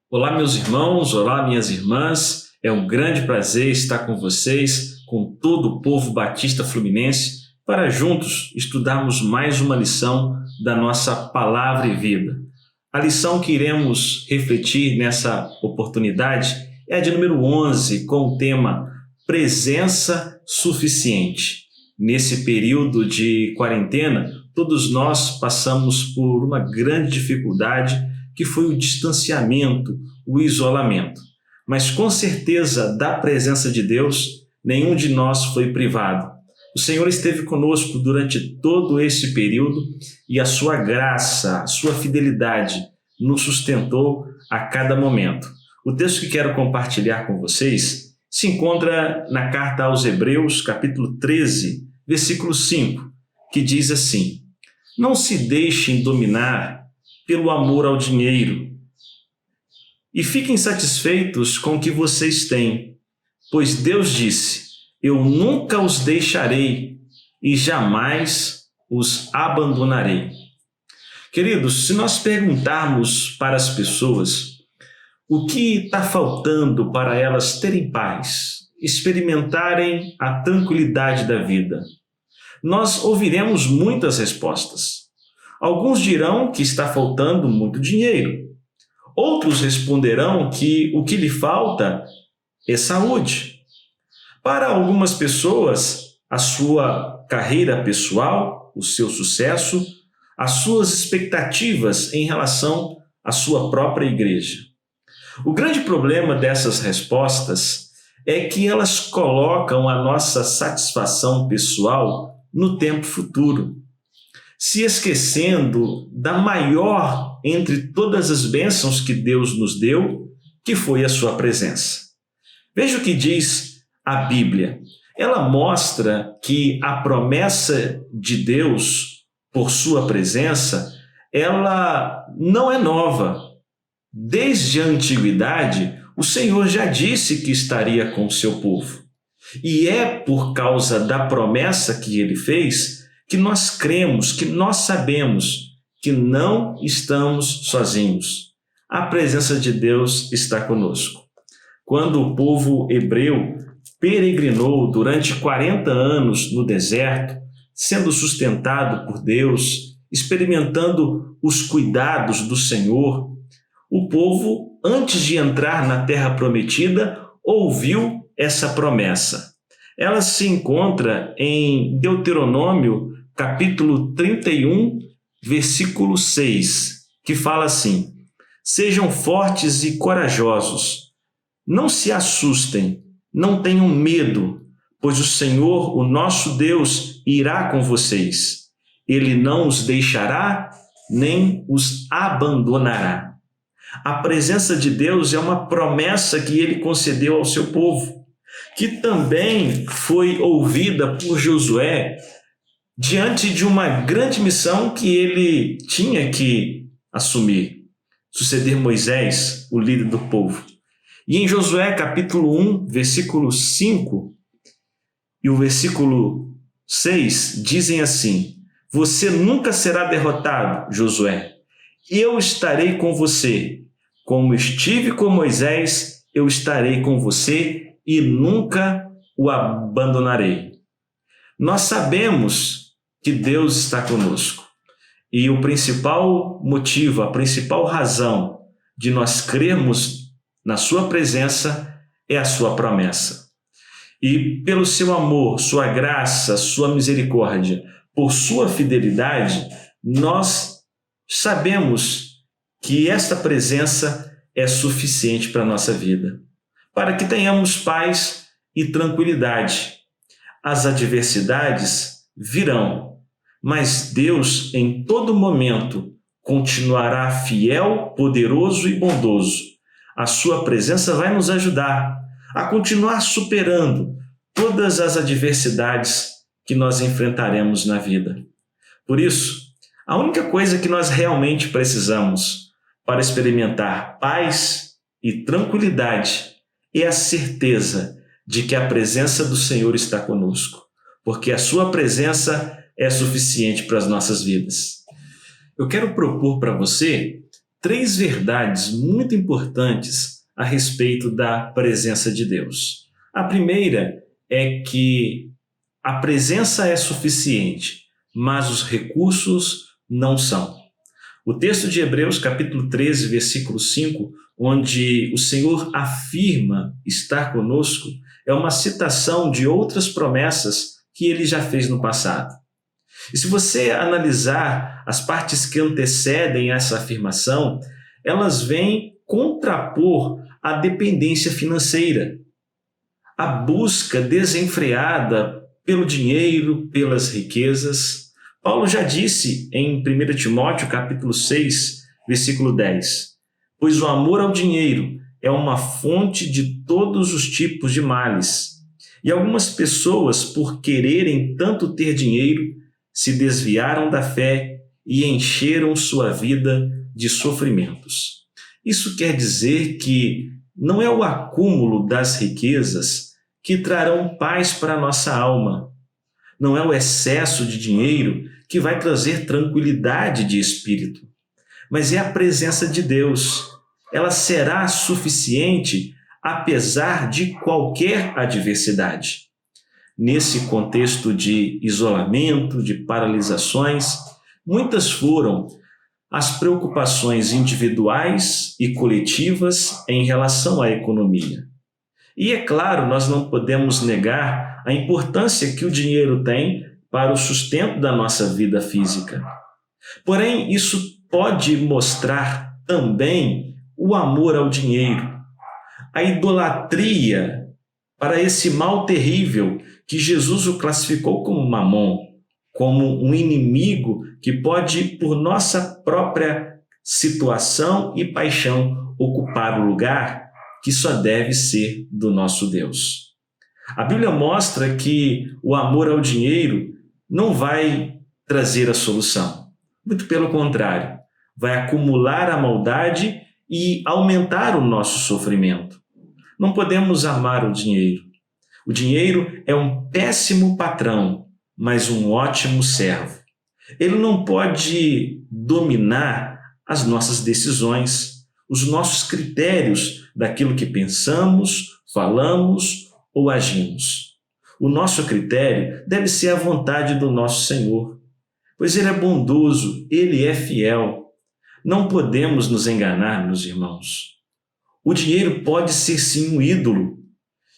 Olá, meus irmãos, olá, minhas irmãs. É um grande prazer estar com vocês, com todo o povo batista fluminense, para juntos estudarmos mais uma lição da nossa Palavra e Vida. A lição que iremos refletir nessa oportunidade é a de número 11, com o tema Presença Suficiente. Nesse período de quarentena, todos nós passamos por uma grande dificuldade, que foi o distanciamento, o isolamento. Mas com certeza da presença de Deus, nenhum de nós foi privado. O Senhor esteve conosco durante todo esse período e a sua graça, a sua fidelidade nos sustentou a cada momento. O texto que quero compartilhar com vocês se encontra na carta aos Hebreus, capítulo 13, versículo 5, que diz assim: Não se deixem dominar pelo amor ao dinheiro, e fiquem satisfeitos com o que vocês têm, pois Deus disse: Eu nunca os deixarei e jamais os abandonarei. Queridos, se nós perguntarmos para as pessoas o que está faltando para elas terem paz, experimentarem a tranquilidade da vida, nós ouviremos muitas respostas. Alguns dirão que está faltando muito dinheiro. Outros responderão que o que lhe falta é saúde. Para algumas pessoas, a sua carreira pessoal, o seu sucesso, as suas expectativas em relação à sua própria igreja. O grande problema dessas respostas é que elas colocam a nossa satisfação pessoal no tempo futuro, se esquecendo da maior entre todas as bênçãos que Deus nos deu, que foi a sua presença. Veja o que diz a Bíblia. Ela mostra que a promessa de Deus por sua presença, ela não é nova. Desde a antiguidade, o Senhor já disse que estaria com o seu povo. E é por causa da promessa que ele fez que nós cremos, que nós sabemos que não estamos sozinhos. A presença de Deus está conosco. Quando o povo hebreu peregrinou durante 40 anos no deserto, sendo sustentado por Deus, experimentando os cuidados do Senhor, o povo, antes de entrar na terra prometida, ouviu essa promessa. Ela se encontra em Deuteronômio, capítulo 31, versículo 6, que fala assim: Sejam fortes e corajosos, não se assustem, não tenham medo, pois o Senhor, o nosso Deus, irá com vocês. Ele não os deixará, nem os abandonará. A presença de Deus é uma promessa que ele concedeu ao seu povo, que também foi ouvida por Josué diante de uma grande missão que ele tinha que assumir, suceder Moisés, o líder do povo. E em Josué capítulo 1, versículo 5 e o versículo 6 dizem assim: Você nunca será derrotado, Josué. Eu estarei com você. Como estive com Moisés, eu estarei com você e nunca o abandonarei. Nós sabemos que Deus está conosco. E o principal motivo, a principal razão de nós crermos na sua presença é a sua promessa. E pelo seu amor, sua graça, sua misericórdia, por sua fidelidade, nós sabemos que esta presença é suficiente para a nossa vida, para que tenhamos paz e tranquilidade. As adversidades virão, mas Deus, em todo momento, continuará fiel, poderoso e bondoso. A sua presença vai nos ajudar a continuar superando todas as adversidades que nós enfrentaremos na vida. Por isso, a única coisa que nós realmente precisamos para experimentar paz e tranquilidade é a certeza de que a presença do Senhor está conosco, porque a sua presença é suficiente para as nossas vidas. Eu quero propor para você três verdades muito importantes a respeito da presença de Deus. A primeira é que a presença é suficiente, mas os recursos não são. O texto de Hebreus, capítulo 13, versículo 5, onde o Senhor afirma estar conosco, é uma citação de outras promessas que ele já fez no passado. E se você analisar as partes que antecedem essa afirmação, elas vêm contrapor a dependência financeira, a busca desenfreada pelo dinheiro, pelas riquezas. Paulo já disse em 1 Timóteo, capítulo 6, versículo 10, pois o amor ao dinheiro é uma fonte de todos os tipos de males. E algumas pessoas, por quererem tanto ter dinheiro, se desviaram da fé e encheram sua vida de sofrimentos. Isso quer dizer que não é o acúmulo das riquezas que trarão paz para a nossa alma. Não é o excesso de dinheiro que vai trazer tranquilidade de espírito, mas é a presença de Deus. Ela será suficiente apesar de qualquer adversidade. Nesse contexto de isolamento, de paralisações, muitas foram as preocupações individuais e coletivas em relação à economia. E é claro, nós não podemos negar a importância que o dinheiro tem para o sustento da nossa vida física. Porém, isso pode mostrar também o amor ao dinheiro, a idolatria para esse mal terrível que Jesus o classificou como mamon, como um inimigo que pode, por nossa própria situação e paixão, ocupar o lugar que só deve ser do nosso Deus. A Bíblia mostra que o amor ao dinheiro não vai trazer a solução. Muito pelo contrário, vai acumular a maldade e aumentar o nosso sofrimento. Não podemos amar o dinheiro. O dinheiro é um péssimo patrão, mas um ótimo servo. Ele não pode dominar as nossas decisões, os nossos critérios daquilo que pensamos, falamos ou agimos. O nosso critério deve ser a vontade do nosso Senhor, pois Ele é bondoso, Ele é fiel. Não podemos nos enganar, meus irmãos. O dinheiro pode ser sim um ídolo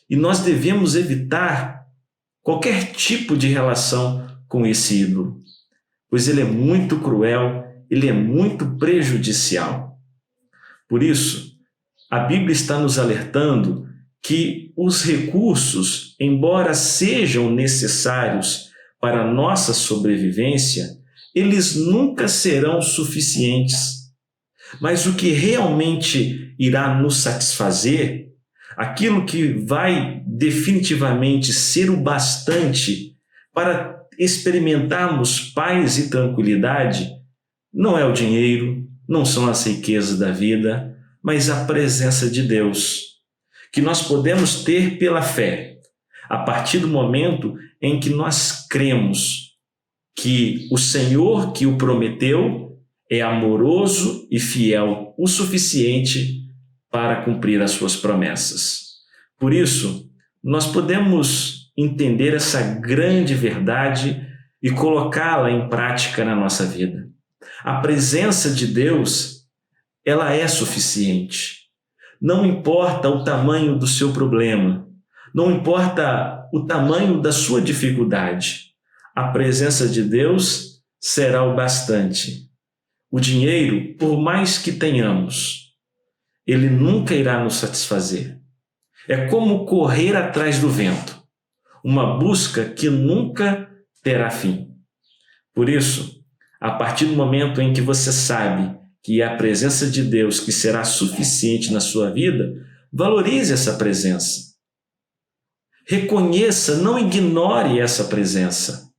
e nós devemos evitar qualquer tipo de relação com esse ídolo, pois ele é muito cruel, ele é muito prejudicial. Por isso, a Bíblia está nos alertando que os recursos, embora sejam necessários para a nossa sobrevivência, eles nunca serão suficientes. Mas o que realmente irá nos satisfazer, aquilo que vai definitivamente ser o bastante para experimentarmos paz e tranquilidade, não é o dinheiro, não são as riquezas da vida, mas a presença de Deus, que nós podemos ter pela fé, a partir do momento em que nós cremos que o Senhor que o prometeu é amoroso e fiel o suficiente para cumprir as suas promessas. Por isso, nós podemos entender essa grande verdade e colocá-la em prática na nossa vida. A presença de Deus, ela é suficiente. Não importa o tamanho do seu problema, não importa o tamanho da sua dificuldade, a presença de Deus será o bastante. O dinheiro, por mais que tenhamos, ele nunca irá nos satisfazer. É como correr atrás do vento, uma busca que nunca terá fim. Por isso, a partir do momento em que você sabe que é a presença de Deus que será suficiente na sua vida, valorize essa presença. Reconheça, não ignore essa presença.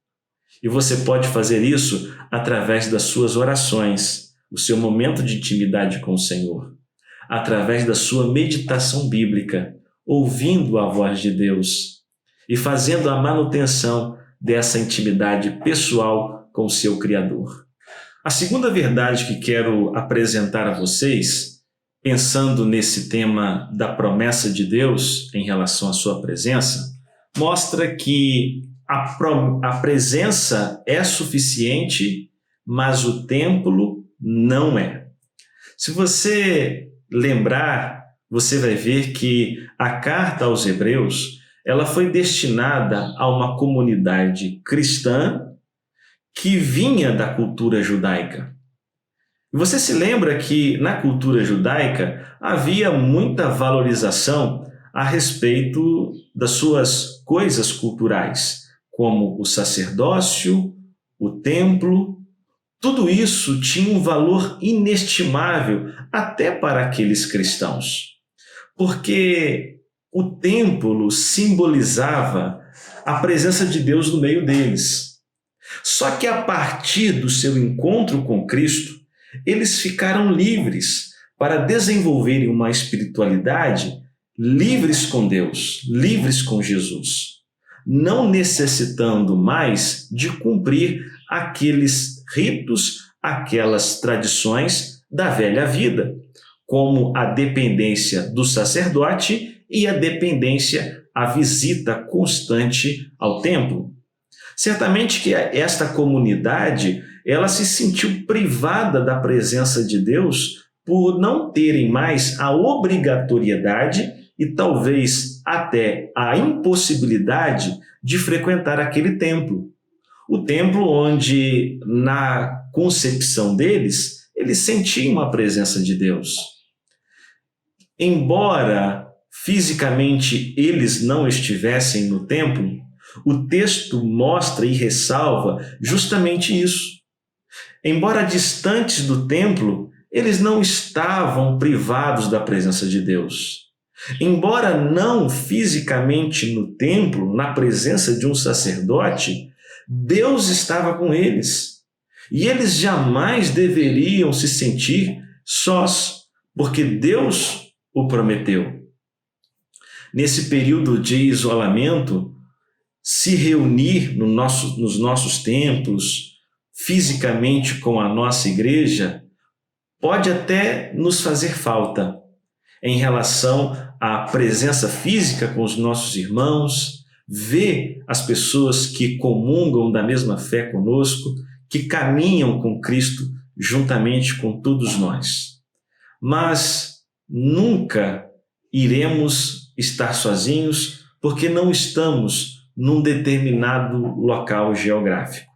E você pode fazer isso através das suas orações, o seu momento de intimidade com o Senhor, através da sua meditação bíblica, ouvindo a voz de Deus e fazendo a manutenção dessa intimidade pessoal com o seu Criador. A segunda verdade que quero apresentar a vocês, pensando nesse tema da promessa de Deus em relação à sua presença, mostra que a presença é suficiente, mas o templo não é. Se você lembrar, você vai ver que a carta aos Hebreus, ela foi destinada a uma comunidade cristã que vinha da cultura judaica. E você se lembra que na cultura judaica havia muita valorização a respeito das suas coisas culturais, como o sacerdócio, o templo. Tudo isso tinha um valor inestimável até para aqueles cristãos, porque o templo simbolizava a presença de Deus no meio deles. Só que a partir do seu encontro com Cristo, eles ficaram livres para desenvolverem uma espiritualidade livres com Deus, livres com Jesus, não necessitando mais de cumprir aqueles ritos, aquelas tradições da velha vida, como a dependência do sacerdote e a dependência, a visita constante ao templo. Certamente que esta comunidade, ela se sentiu privada da presença de Deus por não terem mais a obrigatoriedade e talvez até a impossibilidade de frequentar aquele templo. O templo onde, na concepção deles, eles sentiam a presença de Deus. Embora fisicamente eles não estivessem no templo, o texto mostra e ressalva justamente isso. Embora distantes do templo, eles não estavam privados da presença de Deus. Embora não fisicamente no templo, na presença de um sacerdote, Deus estava com eles. E eles jamais deveriam se sentir sós, porque Deus o prometeu. Nesse período de isolamento, se reunir nos nossos templos, fisicamente com a nossa igreja, pode até nos fazer falta em relação à presença física com os nossos irmãos, ver as pessoas que comungam da mesma fé conosco, que caminham com Cristo juntamente com todos nós. Mas nunca iremos estar sozinhos porque não estamos num determinado local geográfico.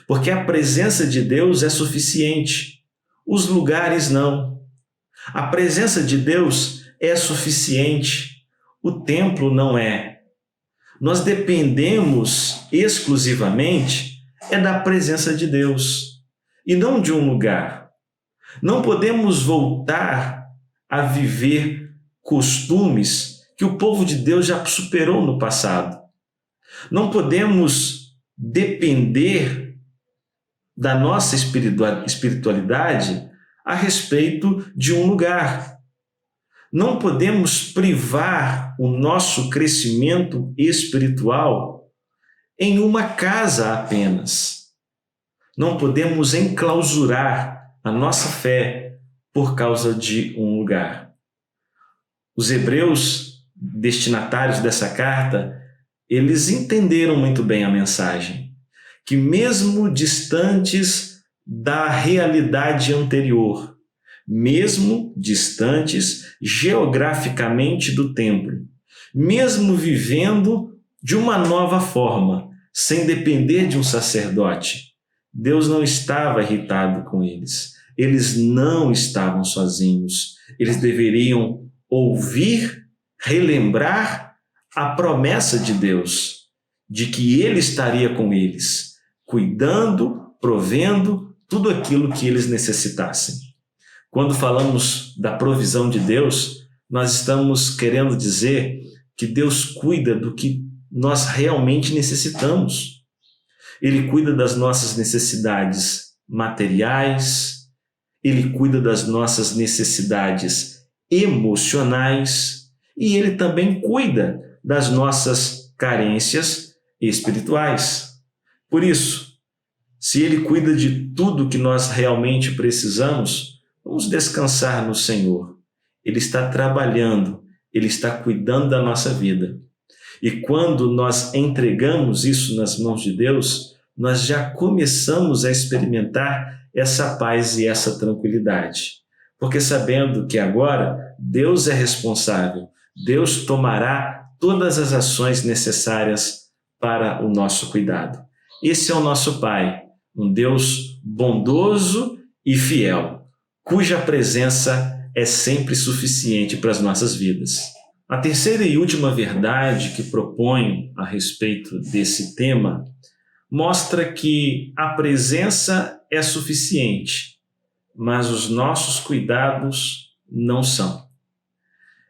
Porque a presença de Deus é suficiente, os lugares não. A presença de Deus é suficiente, o templo não é. Nós dependemos exclusivamente da presença de Deus e não de um lugar. Não podemos voltar a viver costumes que o povo de Deus já superou no passado. Não podemos depender da nossa espiritualidade a respeito de um lugar. Não podemos privar o nosso crescimento espiritual em uma casa apenas. Não podemos enclausurar a nossa fé por causa de um lugar. Os hebreus, destinatários dessa carta, eles entenderam muito bem a mensagem, que mesmo distantes da realidade anterior, mesmo distantes geograficamente do templo, mesmo vivendo de uma nova forma, sem depender de um sacerdote, Deus não estava irritado com eles. Eles não estavam sozinhos. Eles deveriam ouvir, relembrar a promessa de Deus, de que Ele estaria com eles, cuidando, provendo tudo aquilo que eles necessitassem. Quando falamos da provisão de Deus, nós estamos querendo dizer que Deus cuida do que nós realmente necessitamos. Ele cuida das nossas necessidades materiais, Ele cuida das nossas necessidades emocionais e Ele também cuida das nossas carências espirituais. Por isso, se Ele cuida de tudo que nós realmente precisamos, vamos descansar no Senhor. Ele está trabalhando, Ele está cuidando da nossa vida. E quando nós entregamos isso nas mãos de Deus, nós já começamos a experimentar essa paz e essa tranquilidade. Porque sabendo que agora Deus é responsável, Deus tomará todas as ações necessárias para o nosso cuidado. Esse é o nosso Pai, um Deus bondoso e fiel, cuja presença é sempre suficiente para as nossas vidas. A terceira e última verdade que proponho a respeito desse tema mostra que a presença é suficiente, mas os nossos cuidados não são.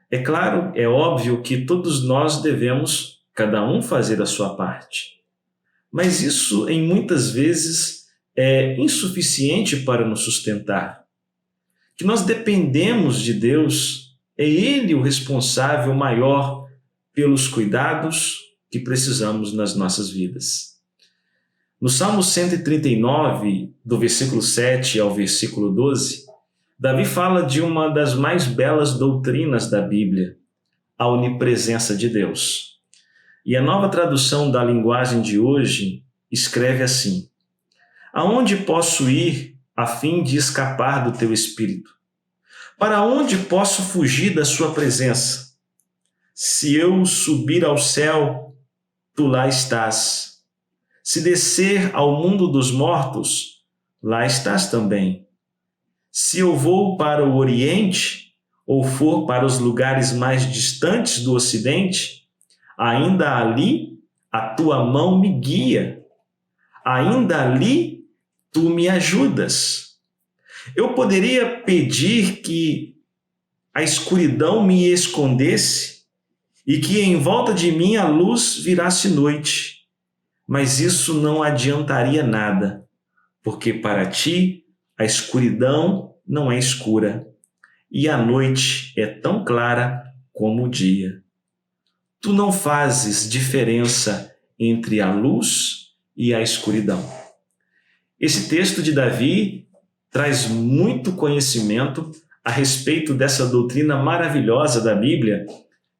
É claro, é óbvio que todos nós devemos, cada um, fazer a sua parte. Mas isso, em muitas vezes, é insuficiente para nos sustentar. Que nós dependemos de Deus, é Ele o responsável maior pelos cuidados que precisamos nas nossas vidas. No Salmo 139, do versículo 7 ao versículo 12, Davi fala de uma das mais belas doutrinas da Bíblia, a onipresença de Deus. E a nova tradução da linguagem de hoje escreve assim: aonde posso ir a fim de escapar do teu espírito? Para onde posso fugir da sua presença? Se eu subir ao céu, tu lá estás. Se descer ao mundo dos mortos, lá estás também. Se eu vou para o Oriente, ou for para os lugares mais distantes do Ocidente, ainda ali a tua mão me guia. Ainda ali tu me ajudas. Eu poderia pedir que a escuridão me escondesse e que em volta de mim a luz virasse noite. Mas isso não adiantaria nada, porque para ti a escuridão não é escura e a noite é tão clara como o dia. Tu não fazes diferença entre a luz e a escuridão. Esse texto de Davi traz muito conhecimento a respeito dessa doutrina maravilhosa da Bíblia,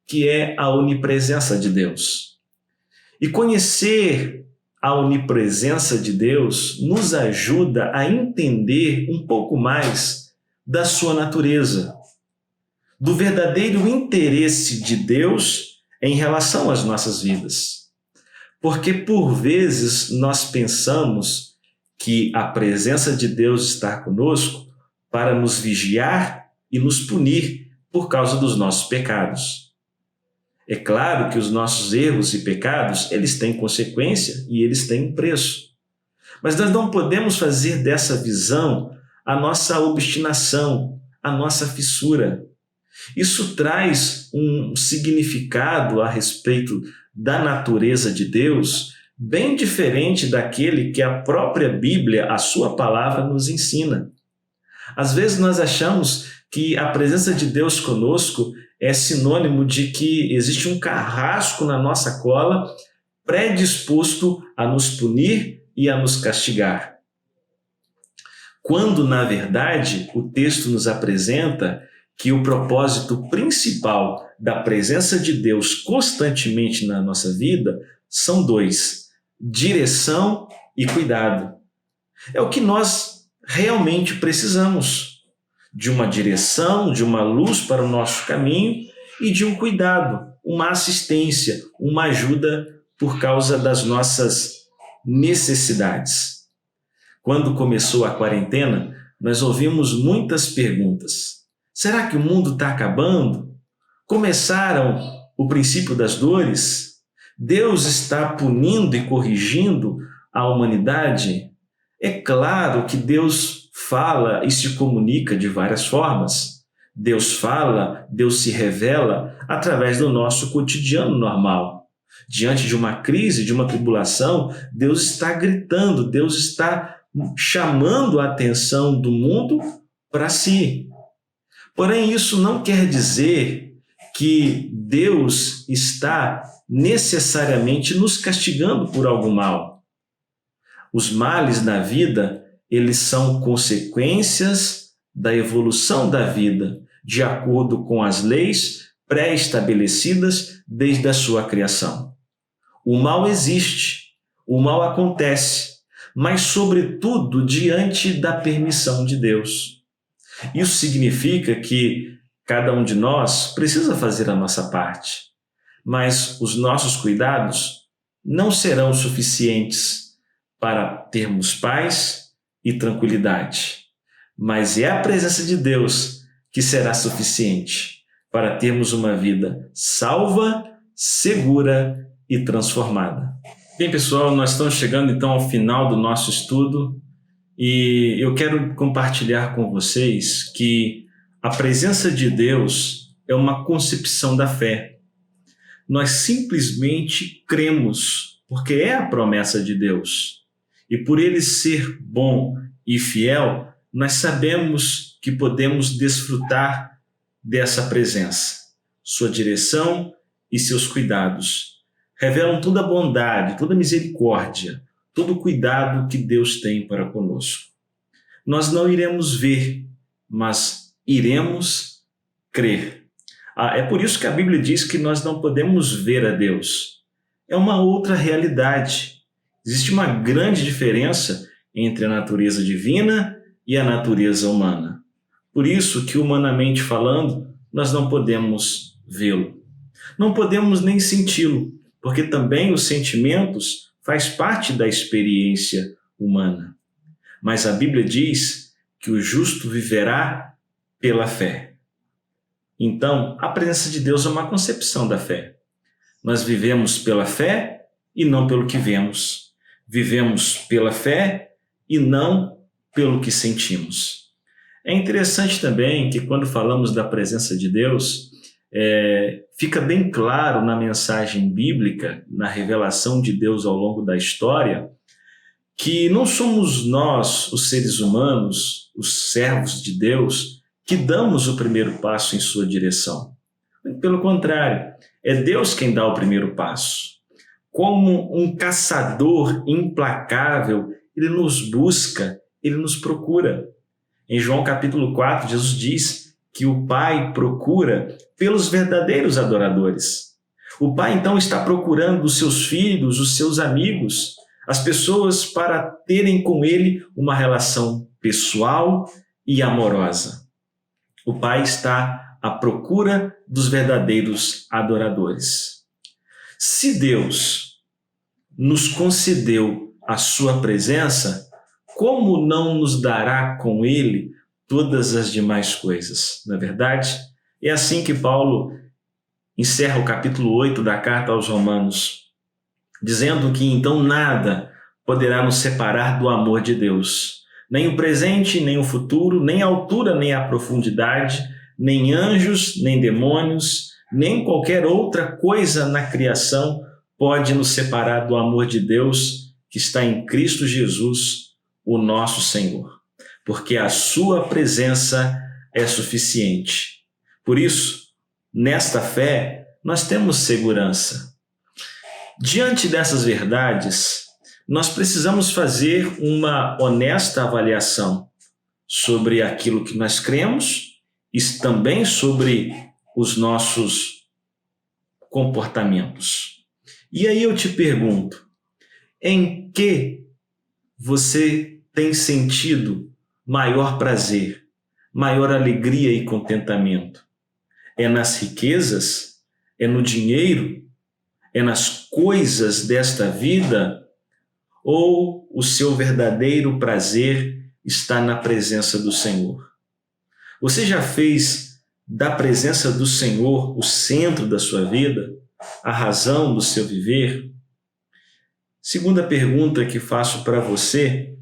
que é a onipresença de Deus. E conhecer a onipresença de Deus nos ajuda a entender um pouco mais da sua natureza, do verdadeiro interesse de Deus em relação às nossas vidas. Porque, por vezes, nós pensamos que a presença de Deus está conosco para nos vigiar e nos punir por causa dos nossos pecados. É claro que os nossos erros e pecados, eles têm consequência e eles têm preço. Mas nós não podemos fazer dessa visão a nossa obstinação, a nossa fissura. Isso traz um significado a respeito da natureza de Deus bem diferente daquele que a própria Bíblia, a sua palavra, nos ensina. Às vezes nós achamos que a presença de Deus conosco é sinônimo de que existe um carrasco na nossa cola predisposto a nos punir e a nos castigar. Quando, na verdade, o texto nos apresenta que o propósito principal da presença de Deus constantemente na nossa vida são dois: direção e cuidado. É o que nós realmente precisamos. De uma direção, de uma luz para o nosso caminho e de um cuidado, uma assistência, uma ajuda por causa das nossas necessidades. Quando começou a quarentena, nós ouvimos muitas perguntas. Será que o mundo está acabando? Começaram o princípio das dores? Deus está punindo e corrigindo a humanidade? É claro que Deus fala e se comunica de várias formas. Deus fala, Deus se revela através do nosso cotidiano normal. Diante de uma crise, de uma tribulação, Deus está gritando, Deus está chamando a atenção do mundo para si. Porém, isso não quer dizer que Deus está necessariamente nos castigando por algum mal. Os males na vida, eles são consequências da evolução da vida, de acordo com as leis pré-estabelecidas desde a sua criação. O mal existe, o mal acontece, mas sobretudo diante da permissão de Deus. Isso significa que cada um de nós precisa fazer a nossa parte, mas os nossos cuidados não serão suficientes para termos paz e tranquilidade. Mas é a presença de Deus que será suficiente para termos uma vida salva, segura e transformada. Bem, pessoal, nós estamos chegando então ao final do nosso estudo e eu quero compartilhar com vocês que a presença de Deus é uma concepção da fé. Nós simplesmente cremos, porque é a promessa de Deus. E por Ele ser bom e fiel, nós sabemos que podemos desfrutar dessa presença. Sua direção e seus cuidados revelam toda a bondade, toda a misericórdia, todo o cuidado que Deus tem para conosco. Nós não iremos ver, mas iremos crer. É por isso que a Bíblia diz que nós não podemos ver a Deus. É uma outra realidade. Existe uma grande diferença entre a natureza divina e a natureza humana. Por isso que, humanamente falando, nós não podemos vê-lo. Não podemos nem senti-lo, porque também os sentimentos faz parte da experiência humana. Mas a Bíblia diz que o justo viverá pela fé. Então, a presença de Deus é uma concepção da fé. Nós vivemos pela fé e não pelo que vemos. Vivemos pela fé e não pelo que sentimos. É interessante também que quando falamos da presença de Deus, fica bem claro na mensagem bíblica, na revelação de Deus ao longo da história, que não somos nós, os seres humanos, os servos de Deus, que damos o primeiro passo em sua direção. Pelo contrário, é Deus quem dá o primeiro passo. Como um caçador implacável, Ele nos busca, Ele nos procura. Em João capítulo 4, Jesus diz que o Pai procura pelos verdadeiros adoradores. O Pai, então, está procurando os seus filhos, os seus amigos, as pessoas para terem com Ele uma relação pessoal e amorosa. O Pai está à procura dos verdadeiros adoradores. Se Deus nos concedeu a sua presença, como não nos dará com Ele todas as demais coisas? Não é verdade? É assim que Paulo encerra o capítulo 8 da carta aos Romanos, dizendo que então nada poderá nos separar do amor de Deus. Nem o presente, nem o futuro, nem a altura, nem a profundidade, nem anjos, nem demônios, nem qualquer outra coisa na criação pode nos separar do amor de Deus que está em Cristo Jesus, o nosso Senhor. Porque a sua presença é suficiente. Por isso, nesta fé, nós temos segurança. Diante dessas verdades, nós precisamos fazer uma honesta avaliação sobre aquilo que nós cremos e também sobre os nossos comportamentos. E aí eu te pergunto, em que você tem sentido maior prazer, maior alegria e contentamento? É nas riquezas? É no dinheiro? É nas coisas desta vida? Ou o seu verdadeiro prazer está na presença do Senhor? Você já fez da presença do Senhor o centro da sua vida, a razão do seu viver? Segunda pergunta que faço para você: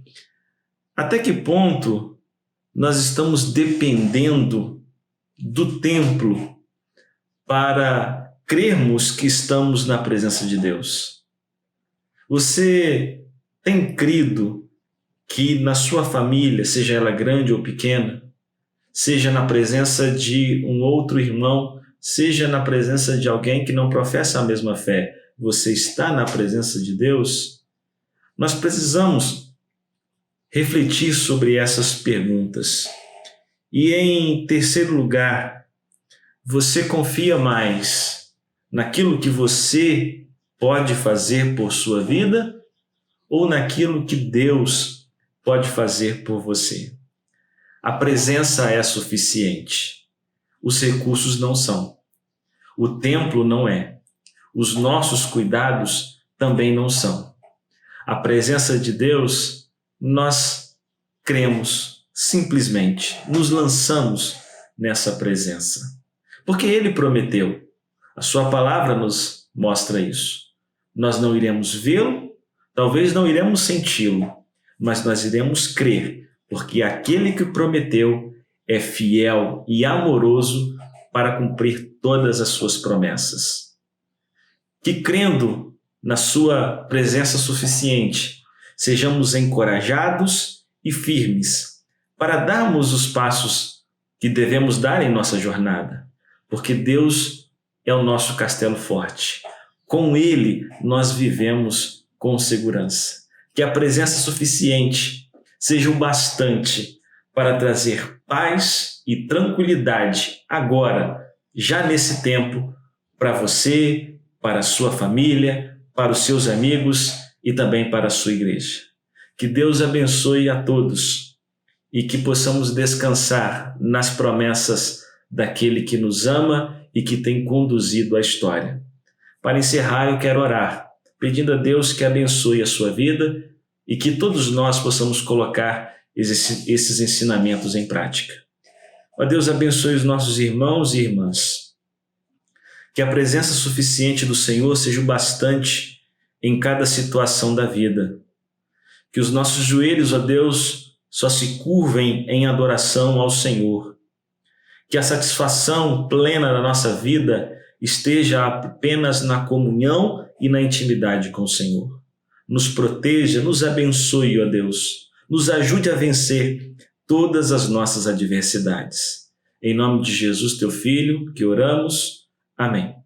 até que ponto nós estamos dependendo do templo para crermos que estamos na presença de Deus? Você tem crido que na sua família, seja ela grande ou pequena, seja na presença de um outro irmão, seja na presença de alguém que não professa a mesma fé, você está na presença de Deus? Nós precisamos refletir sobre essas perguntas. E em terceiro lugar, você confia mais naquilo que você pode fazer por sua vida ou naquilo que Deus pode fazer por você? A presença é suficiente. Os recursos não são. O templo não é. Os nossos cuidados também não são. A presença de Deus, nós cremos simplesmente, nos lançamos nessa presença. Porque Ele prometeu. A sua palavra nos mostra isso. Nós não iremos vê-lo, talvez não iremos senti-lo, mas nós iremos crer, porque aquele que prometeu é fiel e amoroso para cumprir todas as suas promessas. Que crendo na sua presença suficiente, sejamos encorajados e firmes para darmos os passos que devemos dar em nossa jornada, porque Deus é o nosso castelo forte. Com Ele nós vivemos com segurança. Que a presença suficiente seja o bastante para trazer paz e tranquilidade agora, já nesse tempo, para você, para a sua família, para os seus amigos e também para a sua igreja. Que Deus abençoe a todos e que possamos descansar nas promessas daquele que nos ama e que tem conduzido a história. Para encerrar, eu quero orar, pedindo a Deus que abençoe a sua vida e que todos nós possamos colocar esses ensinamentos em prática. Ó Deus, abençoe os nossos irmãos e irmãs. Que a presença suficiente do Senhor seja o bastante em cada situação da vida. Que os nossos joelhos, ó Deus, só se curvem em adoração ao Senhor. Que a satisfação plena da nossa vida esteja apenas na comunhão e na intimidade com o Senhor. Nos proteja, nos abençoe, ó Deus. Nos ajude a vencer todas as nossas adversidades. Em nome de Jesus, teu Filho, que oramos. Amém.